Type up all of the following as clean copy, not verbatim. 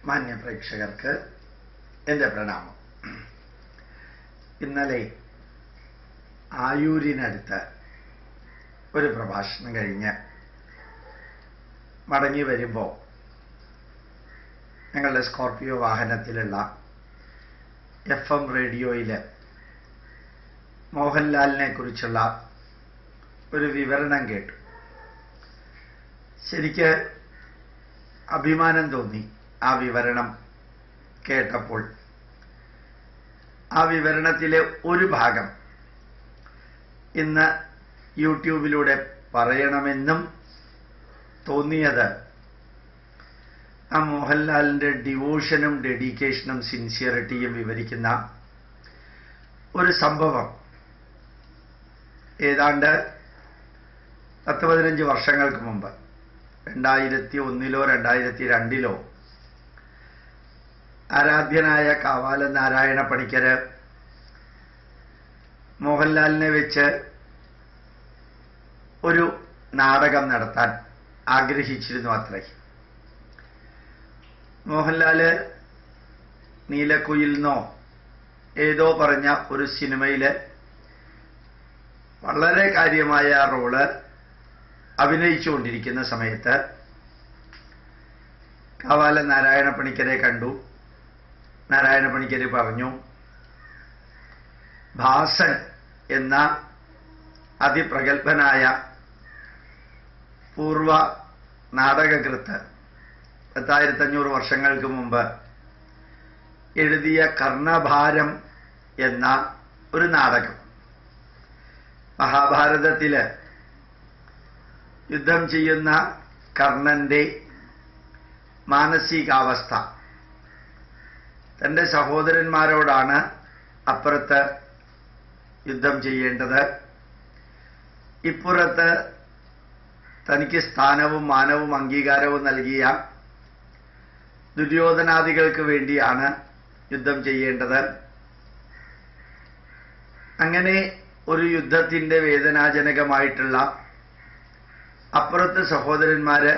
മാന്യ പ്രേക്ഷകർക്ക് എൻ്റെ പ്രണാമം. ഇന്നലെ ആയൂരിനടുത്ത് ഒരു പ്രഭാഷണം കഴിഞ്ഞ് മടങ്ങി വരുമ്പോൾ ഞങ്ങളുടെ സ്കോർപിയോ വാഹനത്തിലുള്ള FM റേഡിയോയിൽ മോഹൻലാലിനെ കുറിച്ചുള്ള ഒരു വിവരണം കേട്ടു. ശരിക്ക് അഭിമാനം തോന്നി ആ വിവരണം കേട്ടപ്പോൾ. ആ വിവരണത്തിലെ ഒരു ഭാഗം ഇന്ന് യൂട്യൂബിലൂടെ പറയണമെന്നും തോന്നിയത് ആ മോഹൻലാലിൻ്റെ ഡിവോഷനും ഡെഡിക്കേഷനും സിൻസിയറിറ്റിയും വിവരിക്കുന്ന ഒരു സംഭവം. ഏതാണ്ട് 10-15 വർഷങ്ങൾക്ക് മുമ്പ് 2001-ലോ 2002-ലോ ആരാധ്യനായ കാവാല നാരായണ പണിക്കര് മോഹൻലാലിനെ വെച്ച് ഒരു നാടകം നടത്താൻ ആഗ്രഹിച്ചിരുന്നു അത്രേ. മോഹൻലാല് നീലക്കുയിലിനോ ഏതോ പറഞ്ഞ ഒരു സിനിമയില് വളരെ കാര്യമായ റോള് അഭിനയിച്ചുകൊണ്ടിരിക്കുന്ന സമയത്ത് കാവാല നാരായണ പണിക്കരെ കണ്ടു. നാരായണ പണിക്കര് പറഞ്ഞു, ഭാസൻ എന്ന അതിപ്രഗത്ഭനായ പൂർവ നാടകകൃത്ത് 1500 വർഷങ്ങൾക്ക് മുമ്പ് എഴുതിയ കർണഭാരം എന്ന ഒരു നാടകം, മഹാഭാരതത്തില് യുദ്ധം ചെയ്യുന്ന കർണന്റെ മാനസികാവസ്ഥ, തൻ്റെ സഹോദരന്മാരോടാണ് അപ്പുറത്ത് യുദ്ധം ചെയ്യേണ്ടത്, ഇപ്പുറത്ത് തനിക്ക് സ്ഥാനവും മാനവും അംഗീകാരവും നൽകിയ ദുര്യോധനാദികൾക്ക് വേണ്ടിയാണ് യുദ്ധം ചെയ്യേണ്ടത്. അങ്ങനെ ഒരു യുദ്ധത്തിൻ്റെ വേദനാജനകമായിട്ടുള്ള, അപ്പുറത്ത് സഹോദരന്മാര്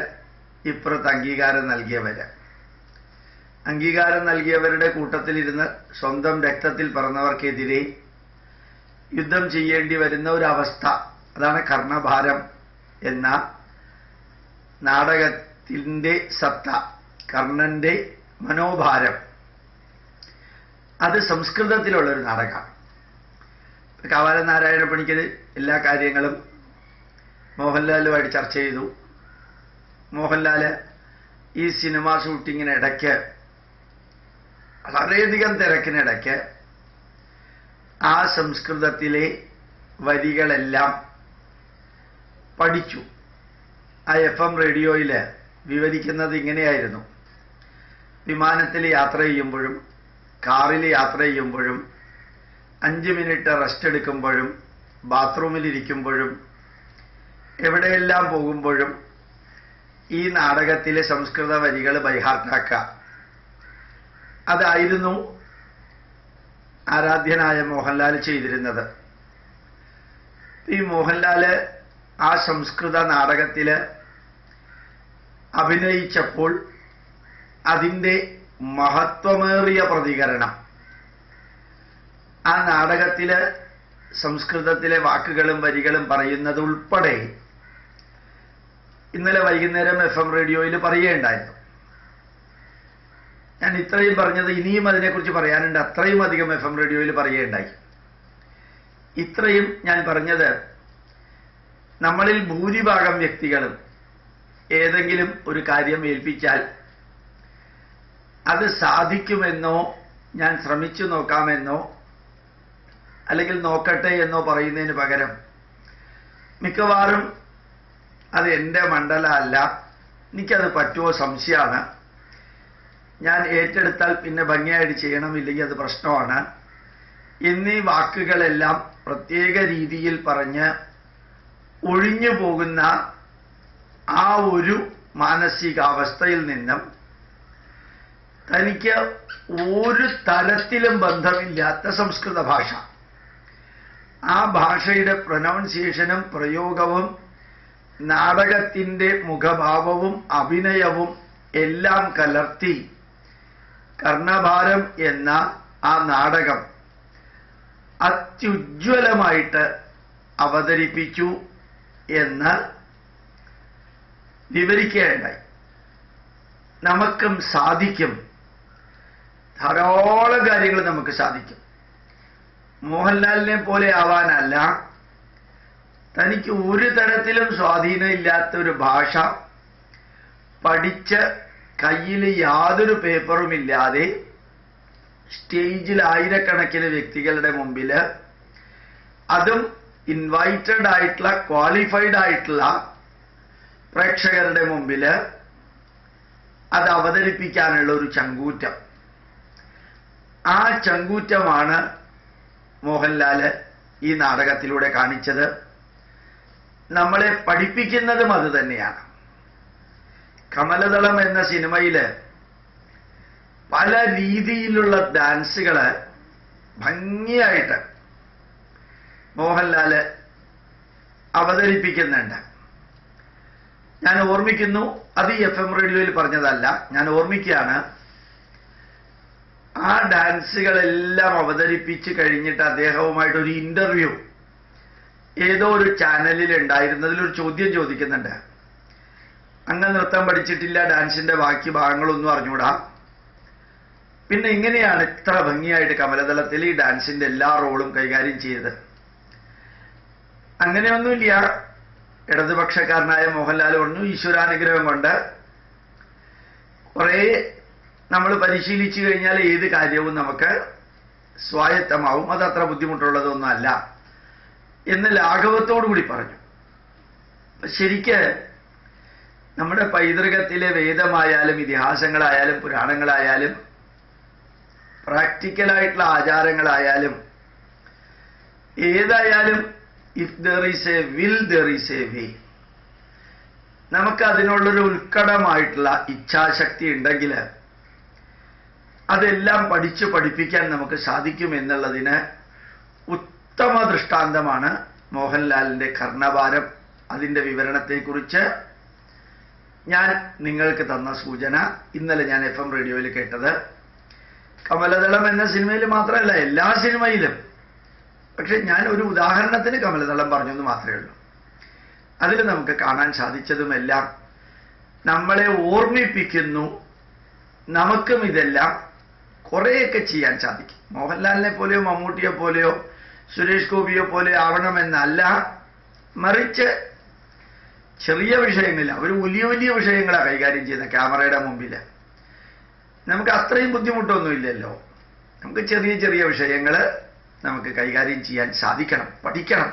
ഇപ്പുറത്ത് അംഗീകാരം നൽകിയവര്, അംഗീകാരം നൽകിയവരുടെ കൂട്ടത്തിലിരുന്ന് സ്വന്തം രക്തത്തിൽ പിറന്നവർക്കെതിരെ യുദ്ധം ചെയ്യേണ്ടി വരുന്ന ഒരവസ്ഥ. അതാണ് കർണഭാരം എന്ന നാടകത്തിൻ്റെ സത്ത, കർണന്റെ മനോഭാരം. അത് സംസ്കൃതത്തിലുള്ളൊരു നാടകമാണ്. കാവാല നാരായണ പണിക്കര് എല്ലാ കാര്യങ്ങളും മോഹൻലാലുമായിട്ട് ചർച്ച ചെയ്തു. മോഹൻലാല് ഈ സിനിമ ഷൂട്ടിങ്ങിനിടയ്ക്ക്, വളരെയധികം തിരക്കിനിടയ്ക്ക്, ആ സംസ്കൃതത്തിലെ വരികളെല്ലാം പഠിച്ചു. ആ FM റേഡിയോയിൽ വിവരിക്കുന്നത് ഇങ്ങനെയായിരുന്നു: വിമാനത്തിൽ യാത്ര ചെയ്യുമ്പോഴും കാറിൽ യാത്ര ചെയ്യുമ്പോഴും 5 മിനിറ്റ് റെസ്റ്റ് എടുക്കുമ്പോഴും ബാത്റൂമിലിരിക്കുമ്പോഴും എവിടെയെല്ലാം പോകുമ്പോഴും ഈ നാടകത്തിലെ സംസ്കൃത വരികൾ ബൈഹാർട്ടാക്കുക. അതായിരുന്നു ആരാധ്യനായ മോഹൻലാൽ ചെയ്തിരുന്നത്. ഈ മോഹൻലാല് ആ സംസ്കൃത നാടകത്തില് അഭിനയിച്ചപ്പോൾ അതിൻ്റെ മഹത്വമേറിയ പ്രതികരണം, ആ നാടകത്തില് സംസ്കൃതത്തിലെ വാക്കുകളും വരികളും പറയുന്നത് ഉൾപ്പെടെ ഇന്നലെ വൈകുന്നേരം FM റേഡിയോയിൽ പറയുകയുണ്ടായിരുന്നു. ഞാൻ ഇത്രയും പറഞ്ഞത്, ഇനിയും അതിനെക്കുറിച്ച് പറയാനുണ്ട്, അത്രയും അധികം FM റേഡിയോയിൽ പറയുകയുണ്ടായി. ഇത്രയും ഞാൻ പറഞ്ഞത്, നമ്മളിൽ ഭൂരിഭാഗം വ്യക്തികളും ഏതെങ്കിലും ഒരു കാര്യം ഏൽപ്പിച്ചാൽ അത് സാധിക്കുമെന്നോ, ഞാൻ ശ്രമിച്ചു നോക്കാമെന്നോ, അല്ലെങ്കിൽ നോക്കട്ടെ എന്നോ പറയുന്നതിന് പകരം മിക്കവാറും അത് എൻ്റെ മണ്ഡലമല്ല, എനിക്കത് പറ്റുമോ സംശയമാണ്, ഞാൻ ഏറ്റെടുത്താൽ പിന്നെ ഭംഗിയായിട്ട് ചെയ്യണം, ഇല്ലെങ്കിൽ അത് പ്രശ്നമാണ് എന്നീ വാക്കുകളെല്ലാം പ്രത്യേക രീതിയിൽ പറഞ്ഞ് ഒഴിഞ്ഞു പോകുന്ന ആ ഒരു മാനസികാവസ്ഥയിൽ നിന്നും തനിക്ക് ഒരു തരത്തിലും ബന്ധമില്ലാത്ത സംസ്കൃത ഭാഷ, ആ ഭാഷയുടെ പ്രൊനൗൺസിയേഷനും പ്രയോഗവും നാടകത്തിൻ്റെ മുഖഭാവവും അഭിനയവും എല്ലാം കലർത്തി കർണഭാരം എന്ന ആ നാടകം അത്യുജ്വലമായിട്ട് അവതരിപ്പിച്ചു എന്ന് വിവരിക്കുകയുണ്ടായി. നമുക്കും സാധിക്കും, ധാരാളം കാര്യങ്ങൾ നമുക്ക് സാധിക്കും. മോഹൻലാലിനെ പോലെ ആവാനല്ല, തനിക്ക് ഒരു തരത്തിലും സ്വാധീനമില്ലാത്ത ഒരു ഭാഷ പഠിച്ച് കയ്യിൽ യാതൊരു പേപ്പറുമില്ലാതെ സ്റ്റേജിൽ ആയിരക്കണക്കിന് വ്യക്തികളുടെ മുമ്പിൽ, അതും ഇൻവൈറ്റഡ് ആയിട്ടുള്ള ക്വാളിഫൈഡ് ആയിട്ടുള്ള പ്രേക്ഷകരുടെ മുമ്പിൽ അത് അവതരിപ്പിക്കാനുള്ള ഒരു ചങ്കൂറ്റം. ആ ചങ്കൂറ്റമാണ് മോഹൻലാൽ ഈ നാടകത്തിലൂടെ കാണിച്ചത്. നമ്മളെ പഠിപ്പിക്കുന്നതും അത് തന്നെയാണ്. കമലദളം എന്ന സിനിമയില് പല രീതിയിലുള്ള ഡാൻസുകൾ ഭംഗിയായിട്ട് മോഹൻലാല് അവതരിപ്പിക്കുന്നുണ്ട്. ഞാൻ ഓർമ്മിക്കുന്നു, അത് FM റേഡിയോയിൽ പറഞ്ഞതല്ല, ഞാൻ ഓർമ്മിക്കുകയാണ്. ആ ഡാൻസുകളെല്ലാം അവതരിപ്പിച്ച് കഴിഞ്ഞിട്ട് അദ്ദേഹവുമായിട്ട് ഒരു ഇന്റർവ്യൂ ഏതോ ഒരു ചാനലിൽ ഉണ്ടായിരുന്നതിൽ ഒരു ചോദ്യം ചോദിക്കുന്നുണ്ട്. അങ്ങ് നൃത്തം പഠിച്ചിട്ടില്ല, ഡാൻസിന്റെ ബാക്കി ഭാഗങ്ങളൊന്നും അറിഞ്ഞൂടാ, പിന്നെ എങ്ങനെയാണ് ഇത്ര ഭംഗിയായിട്ട് കമലദളത്തിൽ ഈ ഡാൻസിന്റെ എല്ലാ റോളും കൈകാര്യം ചെയ്തത്? അങ്ങനെയൊന്നുമില്ല. ഇടതുപക്ഷക്കാരനായ മോഹൻലാൽ പറഞ്ഞു, ഈശ്വരാനുഗ്രഹം കൊണ്ട് കുറെ നമ്മൾ പരിശീലിച്ചു കഴിഞ്ഞാൽ ഏത് കാര്യവും നമുക്ക് സ്വായത്തമാവും, അതത്ര ബുദ്ധിമുട്ടുള്ളതൊന്നും അല്ല എന്ന് ലാഘവത്തോടു കൂടി പറഞ്ഞു. ശരിക്ക് നമ്മുടെ പൈതൃകത്തിലെ വേദമായാലും ഇതിഹാസങ്ങളായാലും പുരാണങ്ങളായാലും പ്രാക്ടിക്കലായിട്ടുള്ള ആചാരങ്ങളായാലും ഏതായാലും if there is A will there is a way. നമുക്ക് അതിനുള്ളൊരു ഉത്കടമായിട്ടുള്ള ഇച്ഛാശക്തി ഉണ്ടെങ്കിൽ അതെല്ലാം പഠിപ്പിക്കാൻ നമുക്ക് സാധിക്കും എന്നുള്ളതിന് ഉത്തമ ദൃഷ്ടാന്തമാണ് മോഹൻലാലിന്റെ കർണഭാരം. അതിന്റെ വിവരണത്തെക്കുറിച്ച് ഞാൻ നിങ്ങൾക്ക് തന്ന സൂചന ഇന്നലെ ഞാൻ FM റേഡിയോയിൽ കേട്ടത്. കമലദളം എന്ന സിനിമയിൽ മാത്രമല്ല, എല്ലാ സിനിമയിലും. പക്ഷെ ഞാൻ ഒരു ഉദാഹരണത്തിന് കമലദളം പറഞ്ഞെന്ന് മാത്രമേ ഉള്ളൂ. അതിൽ നമുക്ക് കാണാൻ സാധിച്ചതുമെല്ലാം നമ്മളെ ഓർമ്മിപ്പിക്കുന്നു. നമുക്കും ഇതെല്ലാം കുറേയൊക്കെ ചെയ്യാൻ സാധിക്കും. മോഹൻലാലിനെ പോലെയോ മമ്മൂട്ടിയെ പോലെയോ സുരേഷ് ഗോപിയെ പോലെ ആവണമെന്നല്ല, മറിച്ച് ചെറിയ വിഷയങ്ങളില്ല, അവർ വലിയ വലിയ വിഷയങ്ങളാണ് കൈകാര്യം ചെയ്യുന്ന ക്യാമറയുടെ മുമ്പിൽ. നമുക്ക് അത്രയും ബുദ്ധിമുട്ടൊന്നുമില്ലല്ലോ. നമുക്ക് ചെറിയ ചെറിയ വിഷയങ്ങൾ നമുക്ക് കൈകാര്യം ചെയ്യാൻ സാധിക്കണം. പഠിക്കണം,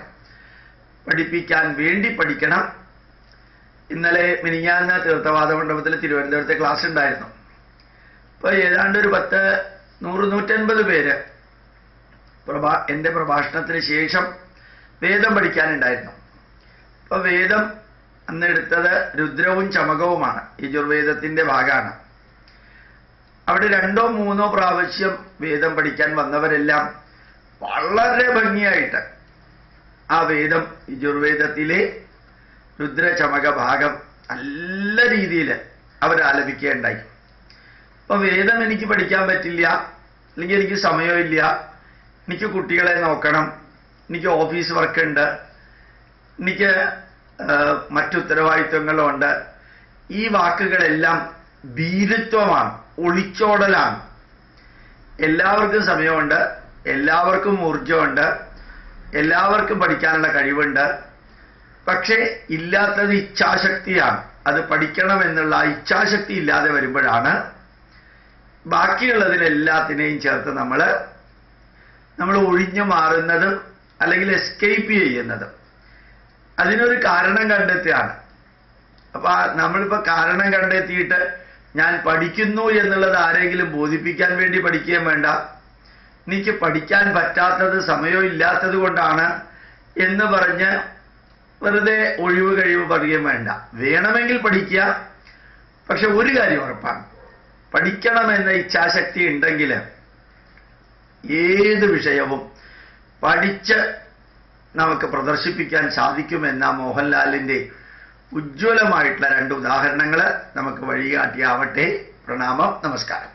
പഠിപ്പിക്കാൻ വേണ്ടി പഠിക്കണം. ഇന്നലെ മിനിഞ്ഞാന്ന് തീർത്ഥവാദ മണ്ഡപത്തിൽ തിരുവനന്തപുരത്തെ ക്ലാസ് ഉണ്ടായിരുന്നു. ഇപ്പോൾ ഏതാണ്ട് ഒരു 100-150 പേര് എൻ്റെ പ്രഭാഷണത്തിന് ശേഷം വേദം പഠിക്കാനുണ്ടായിരുന്നു. അപ്പോൾ വേദം അന്ന് എടുത്തത് രുദ്രവും ചമകവുമാണ്, യജുർവേദത്തിന്റെ ഭാഗമാണ്. അവിടെ 2-3 പ്രാവശ്യം വേദം പഠിക്കാൻ വന്നവരെല്ലാം വളരെ ഭംഗിയായിട്ട് ആ വേദം, യജുർവേദത്തിലെ രുദ്രചമക ഭാഗം നല്ല രീതിയിൽ അവരാലപിക്കുകയുണ്ടായി. അപ്പൊ വേദം എനിക്ക് പഠിക്കാൻ പറ്റില്ല, അല്ലെങ്കിൽ എനിക്ക് സമയമില്ല, എനിക്ക് കുട്ടികളെ നോക്കണം, എനിക്ക് ഓഫീസ് വർക്കുണ്ട്, എനിക്ക് മറ്റുത്തരവാദിത്വങ്ങളുണ്ട്. ഈ വാക്കുകളെല്ലാം ഭീരുത്വമാണ്, ഒളിച്ചോടലാണ്. എല്ലാവർക്കും സമയമുണ്ട്, എല്ലാവർക്കും ഊർജമുണ്ട്, എല്ലാവർക്കും പഠിക്കാനുള്ള കഴിവുണ്ട്. പക്ഷേ ഇല്ലാത്തത് ഇച്ഛാശക്തിയാണ്. അത് പഠിക്കണമെന്നുള്ള ഇച്ഛാശക്തി ഇല്ലാതെ വരുമ്പോഴാണ് ബാക്കിയുള്ളതിനെല്ലാത്തിനെയും ചേർത്ത് നമ്മൾ ഒഴിഞ്ഞു മാറുന്നതും അല്ലെങ്കിൽ എസ്കേപ്പ് ചെയ്യുന്നതും. അതിനൊരു കാരണം കണ്ടെത്തുകയാണ്. അപ്പൊ നമ്മളിപ്പോ കാരണം കണ്ടെത്തിയിട്ട് ഞാൻ പഠിക്കുന്നു എന്നുള്ളത് ആരെങ്കിലും ബോധിപ്പിക്കാൻ വേണ്ടി പഠിക്കുകയും വേണ്ട, എനിക്ക് പഠിക്കാൻ പറ്റാത്തത് സമയം ഇല്ലാത്തത് കൊണ്ടാണ് എന്ന് പറഞ്ഞ് വെറുതെ ഒഴിവ് കഴിവ് പറയുകയും വേണ്ട. വേണമെങ്കിൽ പഠിക്കുക, പക്ഷെ ഒരു കാര്യം ഉറപ്പാണ്, പഠിക്കണമെന്ന ഇച്ഛാശക്തി ഉണ്ടെങ്കിൽ ഏത് വിഷയവും പഠിച്ച് നമുക്ക് പ്രദർശിപ്പിക്കാൻ സാധിക്കുമെന്ന മോഹൻലാലിന്റെ ഉജ്ജ്വലമായിട്ടുള്ള 2 ഉദാഹരണങ്ങൾ നമുക്ക് വഴികാട്ടിയാവട്ടെ. പ്രണാമം, നമസ്കാരം.